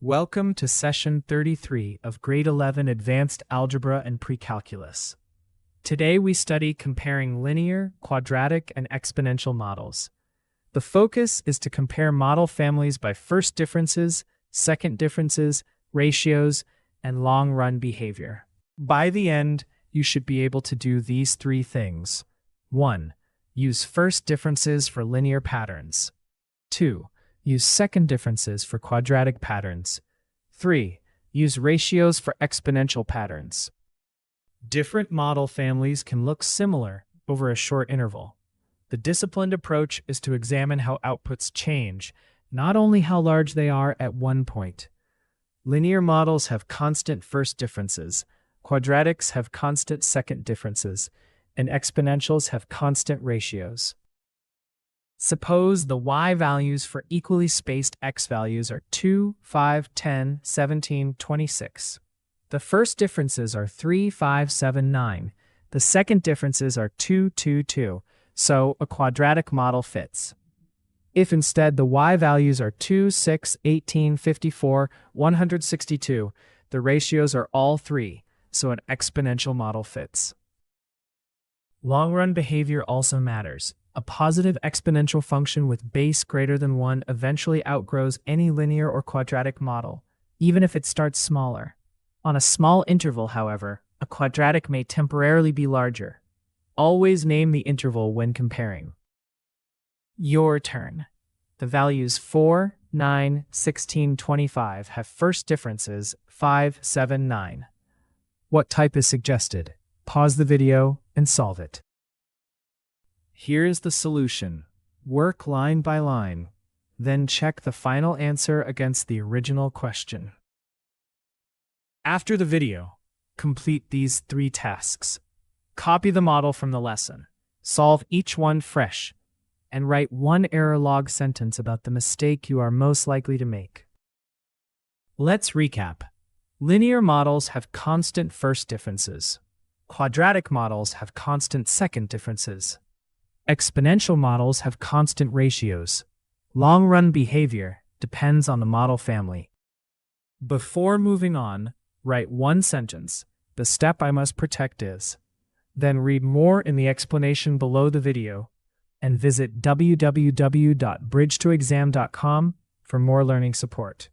Welcome to Session 33 of Grade 11 Advanced Algebra and Precalculus. Today we study comparing linear, quadratic, and exponential models. The focus is to compare model families by first differences, second differences, ratios, and long-run behavior. By the end, you should be able to do these three things. 1. Use first differences for linear patterns. 2. Use second differences for quadratic patterns. 3. Use ratios for exponential patterns. Different model families can look similar over a short interval. The disciplined approach is to examine how outputs change, not only how large they are at one point. Linear models have constant first differences, quadratics have constant second differences, and exponentials have constant ratios. Suppose the y values for equally spaced x values are 2, 5, 10, 17, 26. The first differences are 3, 5, 7, 9. The second differences are 2, 2, 2, so a quadratic model fits. If instead the y values are 2, 6, 18, 54, 162, the ratios are all 3, so an exponential model fits. Long-run behavior also matters. A positive exponential function with base greater than 1 eventually outgrows any linear or quadratic model, even if it starts smaller. On a small interval, however, a quadratic may temporarily be larger. Always name the interval when comparing. Your turn. The values 4, 9, 16, 25 have first differences 5, 7, 9. What type is suggested? Pause the video and solve it. Here is the solution. Work line by line, then check the final answer against the original question. After the video, complete these three tasks. Copy the model from the lesson, solve each one fresh, and write one error log sentence about the mistake you are most likely to make. Let's recap. Linear models have constant first differences. Quadratic models have constant second differences. Exponential models have constant ratios. Long-run behavior depends on the model family. Before moving on, write one sentence. The step I must protect is. Then read more in the explanation below the video and visit www.bridgetoexam.com for more learning support.